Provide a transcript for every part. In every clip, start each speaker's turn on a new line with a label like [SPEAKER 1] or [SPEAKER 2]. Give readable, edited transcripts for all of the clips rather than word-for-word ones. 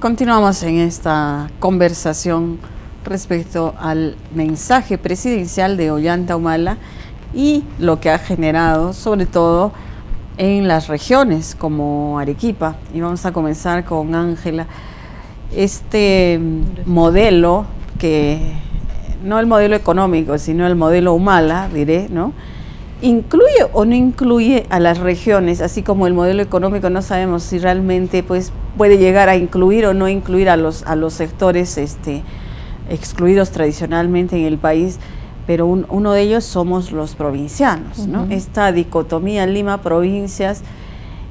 [SPEAKER 1] Continuamos en esta conversación respecto al mensaje presidencial de Ollanta Humala y lo que ha generado, sobre todo en las regiones como Arequipa. Y vamos a comenzar con Ángela. Este modelo, que no el modelo económico, sino el modelo Humala, diré, ¿no? ¿Incluye o no incluye a las regiones? Así como el modelo económico no sabemos si realmente pues puede llegar a incluir o no incluir a los sectores excluidos tradicionalmente en el país, pero uno de ellos somos los provincianos, ¿no? Esta dicotomía Lima-provincias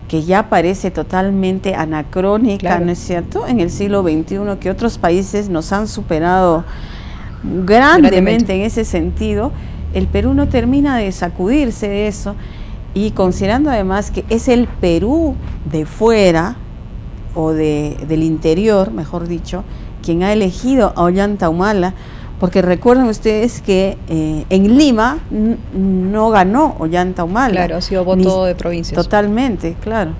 [SPEAKER 1] que ya parece totalmente anacrónica, claro, ¿no es cierto? En el siglo XXI, que otros países nos han superado grandemente en ese sentido. El Perú no termina de sacudirse de eso, y considerando además que es el Perú de fuera o del interior, mejor dicho, quien ha elegido a Ollanta Humala, porque recuerden ustedes que en Lima no ganó Ollanta Humala.
[SPEAKER 2] Claro, ha sido voto de provincias.
[SPEAKER 1] Totalmente, claro.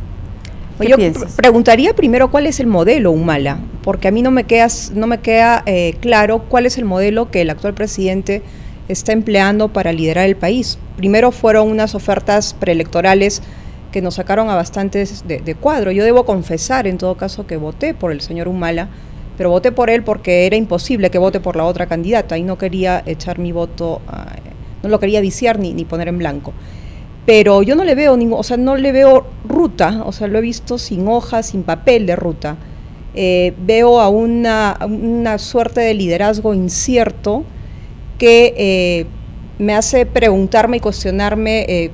[SPEAKER 2] Yo preguntaría primero cuál es el modelo Humala, porque a mí no me queda claro cuál es el modelo que el actual presidente está empleando para liderar el país. Primero fueron unas ofertas preelectorales que nos sacaron a bastantes de cuadro. Yo debo confesar, en todo caso, que voté por el señor Humala, pero voté por él porque era imposible que vote por la otra candidata y no quería echar mi voto, no lo quería viciar ni poner en blanco. Pero yo no le veo no le veo ruta, lo he visto sin hoja, sin papel de ruta. Veo a una suerte de liderazgo incierto que me hace preguntarme y cuestionarme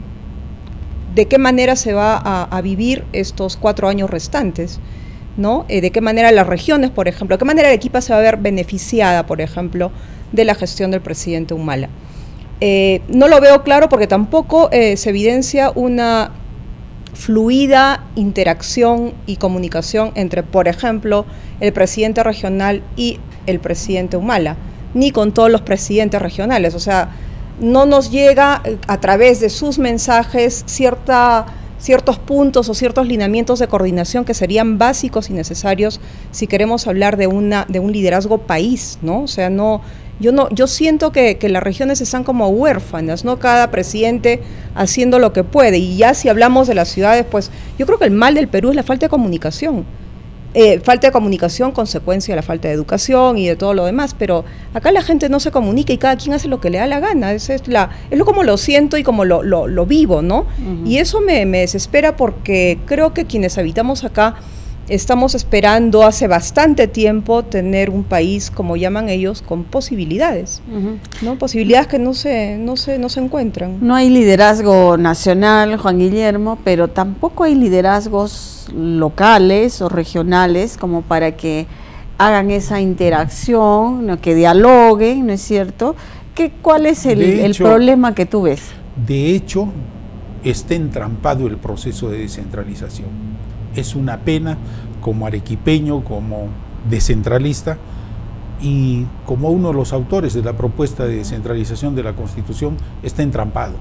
[SPEAKER 2] de qué manera se va a vivir estos 4 años restantes, ¿no? De qué manera las regiones, por ejemplo, de qué manera Arequipa se va a ver beneficiada, por ejemplo, de la gestión del presidente Humala. No lo veo claro porque tampoco se evidencia una fluida interacción y comunicación entre, por ejemplo, el presidente regional y el presidente Humala, ni con todos los presidentes regionales. O sea, no nos llega a través de sus mensajes ciertos puntos o ciertos lineamientos de coordinación que serían básicos y necesarios si queremos hablar de un liderazgo país, ¿no? O sea, yo siento que las regiones están como huérfanas, ¿no? Cada presidente haciendo lo que puede. Y ya si hablamos de las ciudades, pues yo creo que el mal del Perú es la falta de comunicación. Falta de comunicación, consecuencia de la falta de educación y de todo lo demás, pero acá la gente no se comunica y cada quien hace lo que le da la gana. Es lo como lo siento y como lo vivo, ¿no? Y eso me desespera porque creo que quienes habitamos acá estamos esperando hace bastante tiempo tener un país, como llaman ellos, con posibilidades, ¿no? Posibilidades que no se encuentran.
[SPEAKER 1] No hay liderazgo nacional, Juan Guillermo, pero tampoco hay liderazgos locales o regionales como para que hagan esa interacción, ¿no? Que dialoguen, ¿no es cierto? ¿Cuál es el problema que tú ves?
[SPEAKER 3] De hecho, está entrampado el proceso de descentralización. Es una pena, como arequipeño, como descentralista y como uno de los autores de la propuesta de descentralización de la Constitución, está entrampado.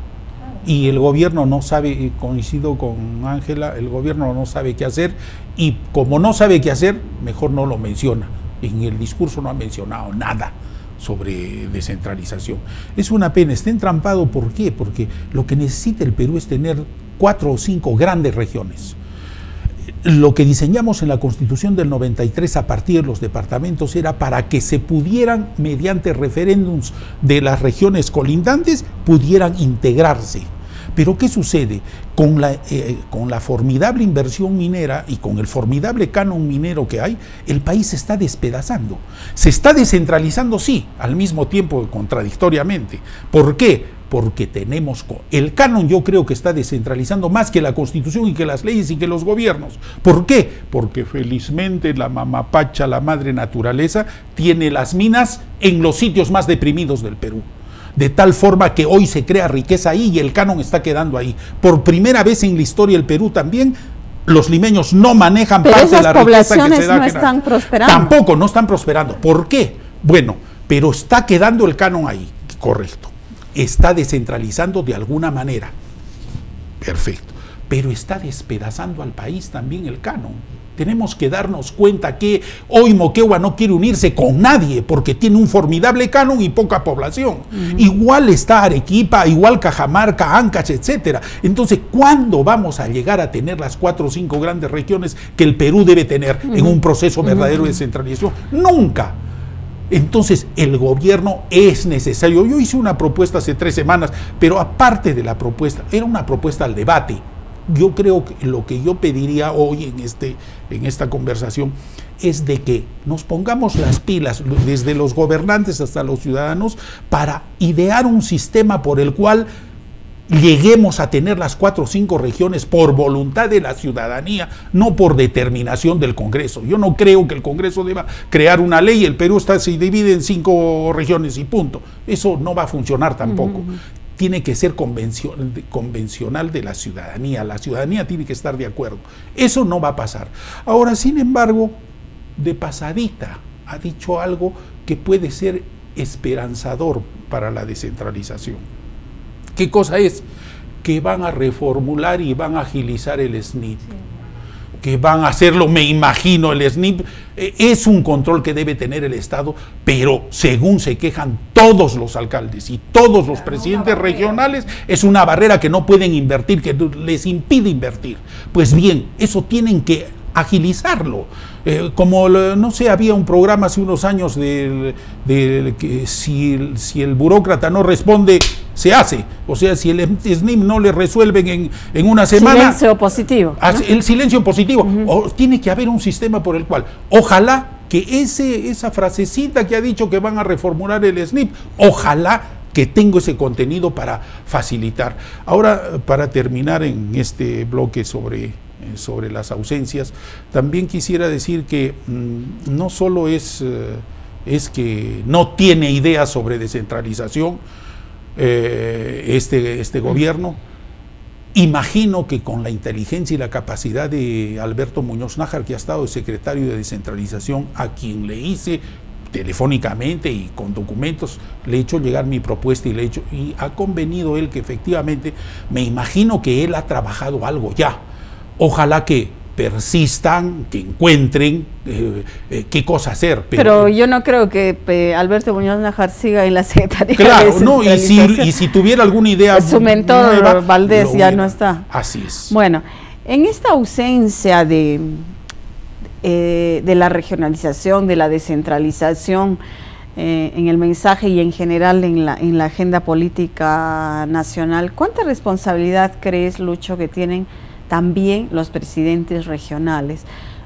[SPEAKER 3] Y el gobierno no sabe, coincido con Ángela, el gobierno no sabe qué hacer, y como no sabe qué hacer, mejor no lo menciona. En el discurso no ha mencionado nada sobre descentralización. Es una pena, está entrampado. ¿Por qué? Porque lo que necesita el Perú es tener 4 o 5 grandes regiones. Lo que diseñamos en la Constitución del 93 a partir de los departamentos era para que se pudieran, mediante referéndums de las regiones colindantes, pudieran integrarse. Pero ¿qué sucede? Con la formidable inversión minera y con el formidable canon minero que hay, el país se está despedazando. Se está descentralizando, sí, al mismo tiempo contradictoriamente. ¿Por qué? Porque tenemos el canon, yo creo que está descentralizando más que la Constitución y que las leyes y que los gobiernos. ¿Por qué? Porque felizmente la mamapacha, la madre naturaleza, tiene las minas en los sitios más deprimidos del Perú. De tal forma que hoy se crea riqueza ahí y el canon está quedando ahí. Por primera vez en la historia del Perú también, los limeños no manejan parte de la riqueza que se da.
[SPEAKER 1] No están prosperando.
[SPEAKER 3] Tampoco, no están prosperando. ¿Por qué? Bueno, pero está quedando el canon ahí, correcto. Está descentralizando de alguna manera. Perfecto. Pero está despedazando al país también el canon. Tenemos que darnos cuenta que hoy Moquegua no quiere unirse con nadie porque tiene un formidable canon y poca población. Igual está Arequipa, igual Cajamarca, Ancash, etcétera. Entonces, ¿cuándo vamos a llegar a tener las 4 o 5 grandes regiones que el Perú debe tener en un proceso verdadero de descentralización? Nunca. Entonces, el gobierno es necesario. Yo hice una propuesta hace 3 semanas, pero aparte de la propuesta, era una propuesta al debate. Yo creo que lo que yo pediría hoy en esta conversación es de que nos pongamos las pilas, desde los gobernantes hasta los ciudadanos, para idear un sistema por el cual lleguemos a tener las 4 o 5 regiones por voluntad de la ciudadanía, no por determinación del Congreso. Yo no creo que el Congreso deba crear una ley, el Perú se divide en 5 regiones y punto. Eso no va a funcionar tampoco. Tiene que ser convencional de la ciudadanía tiene que estar de acuerdo. Eso no va a pasar. Ahora, sin embargo, de pasadita ha dicho algo que puede ser esperanzador para la descentralización. ¿Qué cosa es? Que van a reformular y van a agilizar el SNIP. Que van a hacerlo, me imagino, el SNIP es un control que debe tener el Estado, pero según se quejan todos los alcaldes y todos los presidentes regionales, es una barrera que no pueden invertir, que les impide invertir. Pues bien, eso tienen que agilizarlo. Como, no sé, había un programa hace unos años de que si el burócrata no responde, se hace. O sea, si el SNIP no le resuelven en una semana...
[SPEAKER 1] Silencio positivo, ¿no?
[SPEAKER 3] El silencio positivo. O tiene que haber un sistema por el cual, ojalá que esa frasecita que ha dicho que van a reformular el SNIP, ojalá que tenga ese contenido para facilitar. Ahora, para terminar en este bloque sobre las ausencias, también quisiera decir que no solo es que no tiene ideas sobre descentralización este gobierno. Imagino que con la inteligencia y la capacidad de Alberto Muñoz Nájar, que ha estado de secretario de descentralización, a quien le hice telefónicamente y con documentos, le he hecho llegar mi propuesta y ha convenido él que efectivamente, me imagino que él ha trabajado algo ya. Ojalá que persistan, que encuentren qué cosa hacer.
[SPEAKER 1] Pero yo no creo que Alberto Muñoz Nájar siga en la Secretaría
[SPEAKER 3] de
[SPEAKER 1] Descentralización.
[SPEAKER 3] y si tuviera alguna idea
[SPEAKER 1] su mentor nueva, Valdés ya no está.
[SPEAKER 3] Así es.
[SPEAKER 1] Bueno, en esta ausencia de la regionalización, de la descentralización en el mensaje y en general en la agenda política nacional, ¿cuánta responsabilidad crees, Lucho, que tienen también los presidentes regionales?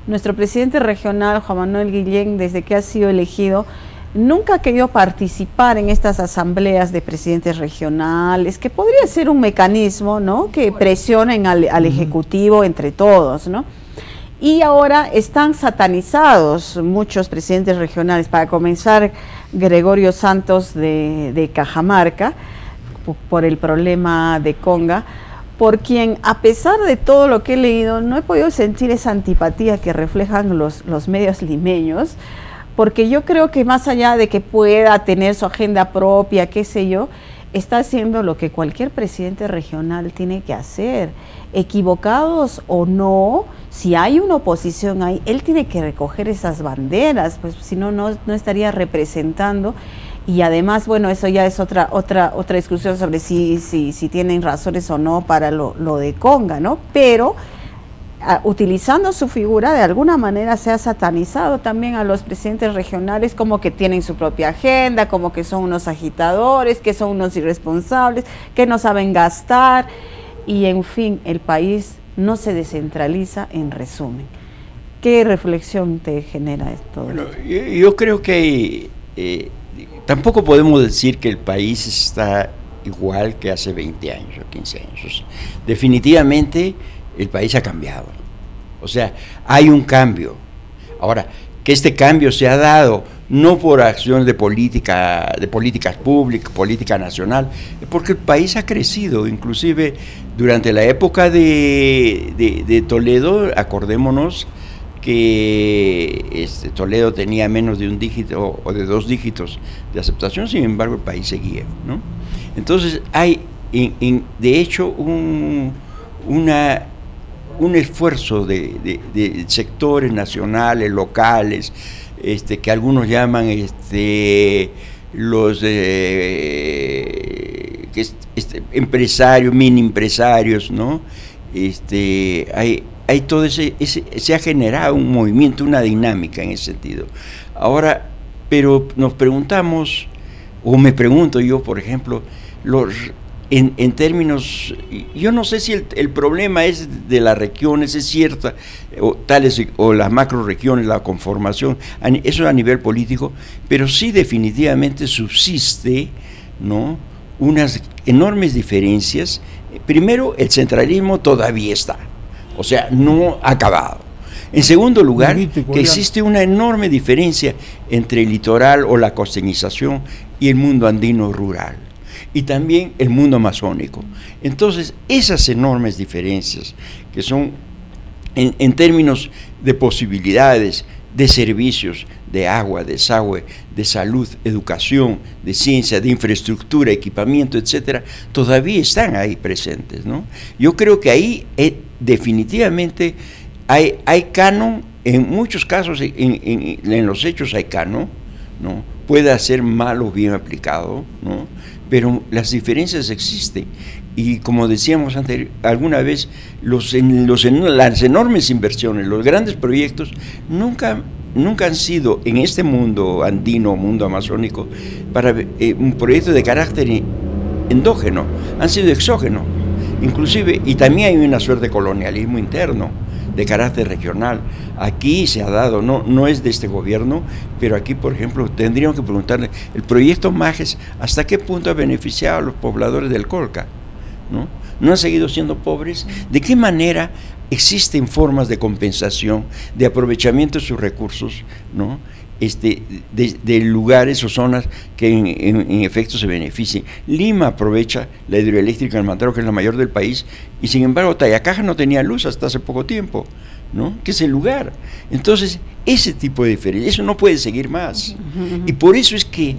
[SPEAKER 1] Nuestro presidente regional, Juan Manuel Guillén, desde que ha sido elegido, nunca ha querido participar en estas asambleas de presidentes regionales, que podría ser un mecanismo, ¿no?, que presionen al Ejecutivo entre todos, ¿no? Y ahora están satanizados muchos presidentes regionales. Para comenzar, Gregorio Santos de Cajamarca, por el problema de Conga, por quien, a pesar de todo lo que he leído, no he podido sentir esa antipatía que reflejan los medios limeños, porque yo creo que más allá de que pueda tener su agenda propia, qué sé yo, está haciendo lo que cualquier presidente regional tiene que hacer. Equivocados o no, si hay una oposición ahí, él tiene que recoger esas banderas, pues si no, no estaría representando. Y además, bueno, eso ya es otra discusión sobre si tienen razones o no para lo de Conga, ¿no? Pero utilizando su figura, de alguna manera se ha satanizado también a los presidentes regionales, como que tienen su propia agenda, como que son unos agitadores, que son unos irresponsables, que no saben gastar, y en fin, el país no se descentraliza, en resumen. ¿Qué reflexión te genera esto?
[SPEAKER 4] Bueno, yo creo que tampoco podemos decir que el país está igual que hace 20 años o 15 años. Definitivamente el país ha cambiado. O sea, hay un cambio. Ahora, que este cambio se ha dado no por acciones de políticas públicas, política nacional, porque el país ha crecido. Inclusive durante la época de Toledo, acordémonos que Toledo tenía menos de un dígito o de 2 dígitos de aceptación, sin embargo el país seguía, ¿no? Entonces hay de hecho una un esfuerzo de sectores nacionales, locales, que algunos llaman los empresarios, mini empresarios, ¿no? Hay todo se ha generado un movimiento, una dinámica en ese sentido. Ahora, pero nos preguntamos, o me pregunto yo, por ejemplo, en términos, yo no sé si el problema es de las regiones, es cierta, o las macroregiones, la conformación, eso a nivel político, pero sí definitivamente subsiste, ¿no?, unas enormes diferencias. Primero, el centralismo todavía está, o sea, no ha acabado. En segundo lugar, que existe una enorme diferencia entre el litoral o la costeñización y el mundo andino rural, y también el mundo amazónico. Entonces, esas enormes diferencias, que son en términos de posibilidades, de servicios, de agua, desagüe, de salud, educación, de ciencia, de infraestructura, equipamiento, etcétera, todavía están ahí presentes, ¿no? Yo creo que ahí definitivamente hay canon, en muchos casos, en los hechos hay canon, ¿no? Puede ser mal o bien aplicado, ¿no? Pero las diferencias existen. Y como decíamos antes, alguna vez, las enormes inversiones, los grandes proyectos, nunca han sido en este mundo andino, mundo amazónico, para un proyecto de carácter endógeno, han sido exógenos, inclusive, y también hay una suerte de colonialismo interno, de carácter regional. Aquí se ha dado, no es de este gobierno, pero aquí, por ejemplo, tendríamos que preguntarle, el proyecto Majes, ¿hasta qué punto ha beneficiado a los pobladores del Colca? ¿No han seguido siendo pobres? ¿De qué manera existen formas de compensación, de aprovechamiento de sus recursos, ¿no?, de lugares o zonas que en efecto se beneficien? Lima aprovecha la hidroeléctrica del Mantaro, que es la mayor del país, y sin embargo Tayacaja no tenía luz hasta hace poco tiempo, ¿no?, que es el lugar. Entonces, ese tipo de diferencia, eso no puede seguir más. Y por eso es que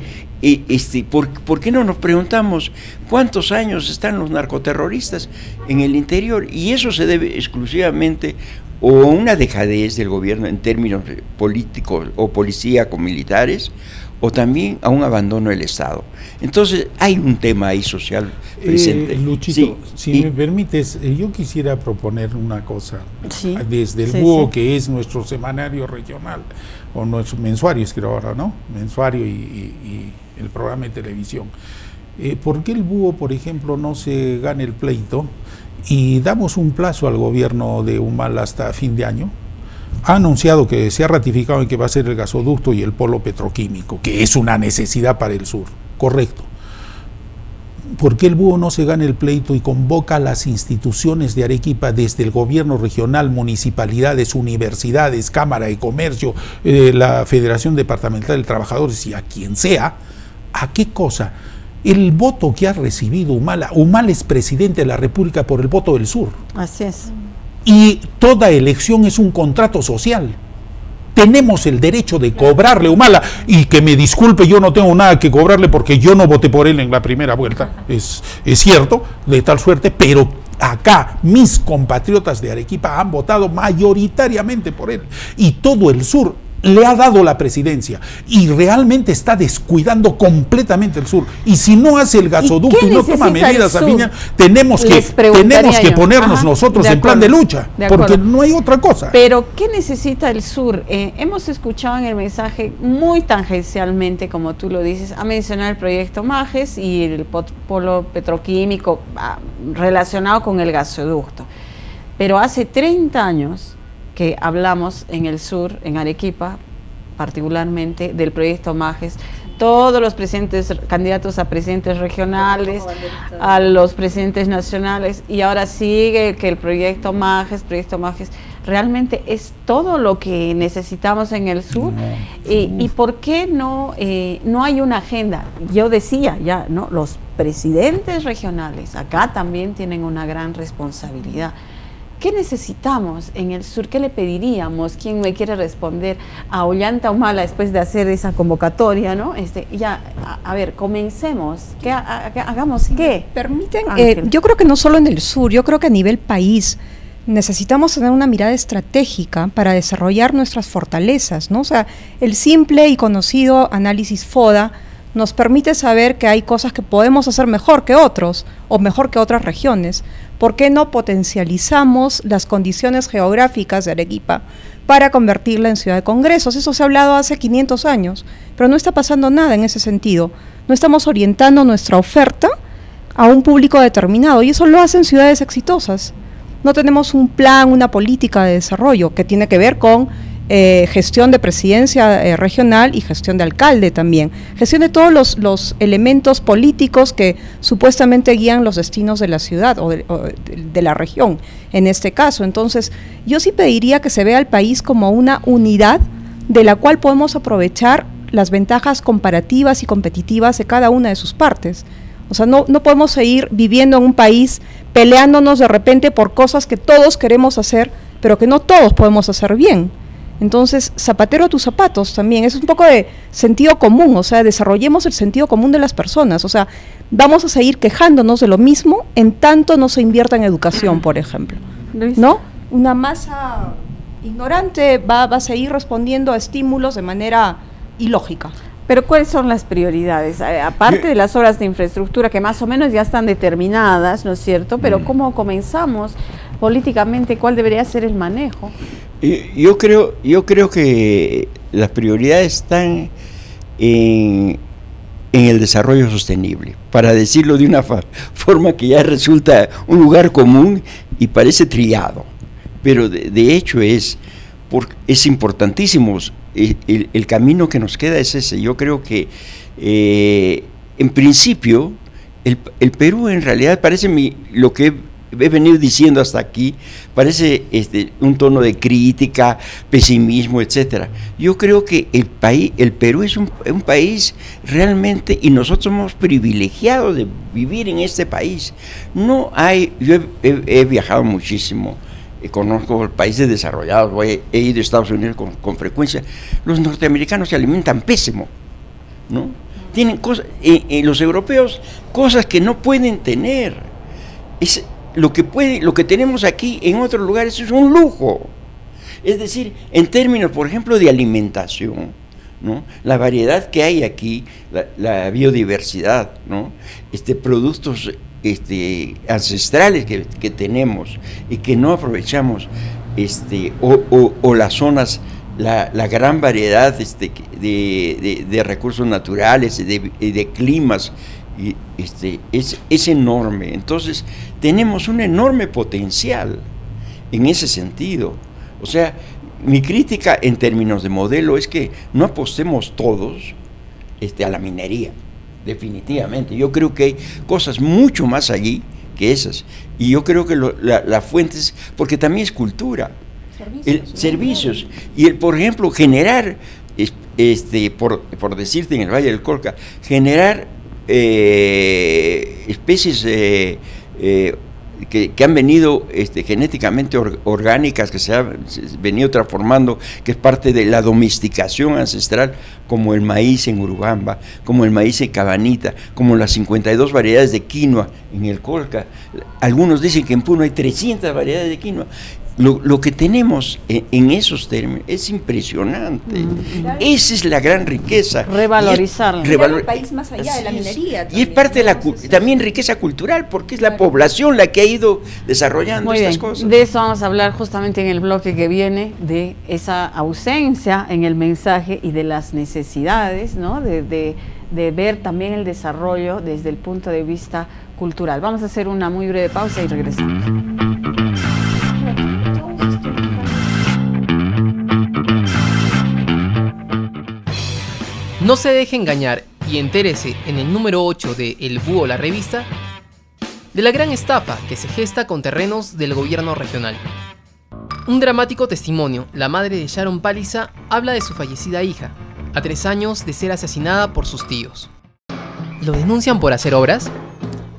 [SPEAKER 4] ¿por qué no nos preguntamos cuántos años están los narcoterroristas en el interior? Y eso se debe exclusivamente o a una dejadez del gobierno en términos políticos o policíacos militares, o también a un abandono del Estado. Entonces hay un tema ahí social presente.
[SPEAKER 3] Luchito, si me permites, yo quisiera proponer una cosa. Desde el Búho, que es nuestro semanario regional, o nuestro mensuario, es que ahora, ¿no? Mensuario y el programa de televisión. ¿Por qué el Búho, por ejemplo, no se gana el pleito y damos un plazo al gobierno de Humala hasta fin de año? Ha anunciado que se ha ratificado en que va a ser el gasoducto y el polo petroquímico, que es una necesidad para el sur, correcto. ¿Por qué el Búho no se gana el pleito y convoca a las instituciones de Arequipa, desde el gobierno regional, municipalidades, universidades, Cámara de Comercio, la Federación Departamental de Trabajadores y a quien sea? ¿A qué cosa? El voto que ha recibido Humala es presidente de la República por el voto del sur.
[SPEAKER 1] Así es.
[SPEAKER 3] Y toda elección es un contrato social. Tenemos el derecho de cobrarle a Humala, y que me disculpe, yo no tengo nada que cobrarle porque yo no voté por él en la primera vuelta, es cierto, de tal suerte, pero acá mis compatriotas de Arequipa han votado mayoritariamente por él, y todo el sur le ha dado la presidencia, y realmente está descuidando completamente el sur. Y si no hace el gasoducto y no toma medidas afines, tenemos que ponernos nosotros en plan de lucha, porque no hay otra cosa.
[SPEAKER 1] Pero ¿qué necesita el sur? Hemos escuchado en el mensaje muy tangencialmente, como tú lo dices, a mencionar el proyecto Majes y el polo petroquímico relacionado con el gasoducto. Pero hace 30 años que hablamos en el sur, en Arequipa, particularmente del proyecto Majes, todos los candidatos a presidentes regionales, a los presidentes nacionales, y ahora sigue que el proyecto Majes, realmente es todo lo que necesitamos en el sur. ¿Y por qué no hay una agenda? Yo decía ya, ¿no? Los presidentes regionales acá también tienen una gran responsabilidad. ¿Qué necesitamos en el sur? ¿Qué le pediríamos? ¿Quién me quiere responder? A Ollanta Humala, después de hacer esa convocatoria, ¿no? A ver, comencemos. ¿Hagamos qué?
[SPEAKER 2] Permiten, yo creo que no solo en el sur, yo creo que a nivel país necesitamos tener una mirada estratégica para desarrollar nuestras fortalezas, ¿no? O sea, el simple y conocido análisis FODA nos permite saber que hay cosas que podemos hacer mejor que otros o mejor que otras regiones. ¿Por qué no potencializamos las condiciones geográficas de Arequipa para convertirla en ciudad de congresos? Eso se ha hablado hace 500 años, pero no está pasando nada en ese sentido. No estamos orientando nuestra oferta a un público determinado y eso lo hacen ciudades exitosas. No tenemos un plan, una política de desarrollo que tiene que ver con gestión de presidencia regional y gestión de alcalde también, gestión de todos los elementos políticos que supuestamente guían los destinos de la ciudad o de la región en este caso. Entonces yo sí pediría que se vea al país como una unidad de la cual podemos aprovechar las ventajas comparativas y competitivas de cada una de sus partes. O sea, no podemos seguir viviendo en un país peleándonos de repente por cosas que todos queremos hacer, pero que no todos podemos hacer bien. Entonces, zapatero a tus zapatos también, es un poco de sentido común, o sea, desarrollemos el sentido común de las personas, o sea, vamos a seguir quejándonos de lo mismo en tanto no se invierta en educación, por ejemplo, ¿no? Una masa ignorante va a seguir respondiendo a estímulos de manera ilógica.
[SPEAKER 1] Pero ¿cuáles son las prioridades? Aparte de las obras de infraestructura que más o menos ya están determinadas, ¿no es cierto? Pero ¿cómo comenzamos políticamente? ¿Cuál debería ser el manejo?
[SPEAKER 4] Yo creo que las prioridades están en el desarrollo sostenible, para decirlo de una forma que ya resulta un lugar común y parece trillado, pero de hecho es importantísimo. El camino que nos queda es ese. Yo creo que en principio el Perú en realidad parece lo que he venido diciendo hasta aquí, parece un tono de crítica, pesimismo, etcétera. Yo creo que el Perú es un país realmente, y nosotros somos privilegiados de vivir en este país. Yo he viajado muchísimo, conozco países desarrollados, he ido a Estados Unidos con frecuencia. Los norteamericanos se alimentan pésimo, ¿no? Tienen cosas, los europeos, cosas que no pueden tener. Lo que tenemos aquí en otros lugares es un lujo. Es decir, en términos, por ejemplo, de alimentación, ¿no? La variedad que hay aquí, la biodiversidad, ¿no? Productos ancestrales que tenemos y que no aprovechamos, o las zonas, la gran variedad de recursos naturales y de climas, es enorme. Entonces tenemos un enorme potencial en ese sentido. O sea, mi crítica en términos de modelo es que no apostemos todos a la minería. Definitivamente, yo creo que hay cosas mucho más allí que esas, y yo creo que las fuentes, porque también es cultura, servicios, y por ejemplo, generar, por decirte, en el Valle del Colca, generar especies que han venido genéticamente orgánicas, que se han venido transformando, que es parte de la domesticación ancestral, como el maíz en Urubamba, como el maíz en Cabanita, como las 52 variedades de quinoa en el Colca. Algunos dicen que en Puno hay 300 variedades de quinoa. Lo que tenemos en esos términos es impresionante. Esa es la gran riqueza.
[SPEAKER 1] Revalorizarla.
[SPEAKER 2] El país más allá de la minería.
[SPEAKER 4] Y es parte de también riqueza cultural, porque es la población la que ha ido desarrollando estas cosas.
[SPEAKER 1] De eso vamos a hablar justamente en el bloque que viene, de esa ausencia en el mensaje y de las necesidades, ¿no? De ver también el desarrollo desde el punto de vista cultural. Vamos a hacer una muy breve pausa y regresamos.
[SPEAKER 5] No se deje engañar y entérese en el número 8 de El Búho, la revista, de la gran estafa que se gesta con terrenos del gobierno regional. Un dramático testimonio, la madre de Sharon Paliza habla de su fallecida hija, a 3 años de ser asesinada por sus tíos. ¿Lo denuncian por hacer obras?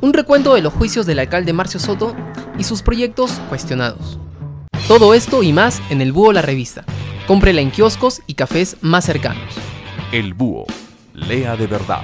[SPEAKER 5] Un recuento de los juicios del alcalde Marcio Soto y sus proyectos cuestionados. Todo esto y más en El Búho, la revista. Cómprela en kioscos y cafés más cercanos.
[SPEAKER 6] El Búho, lea de verdad.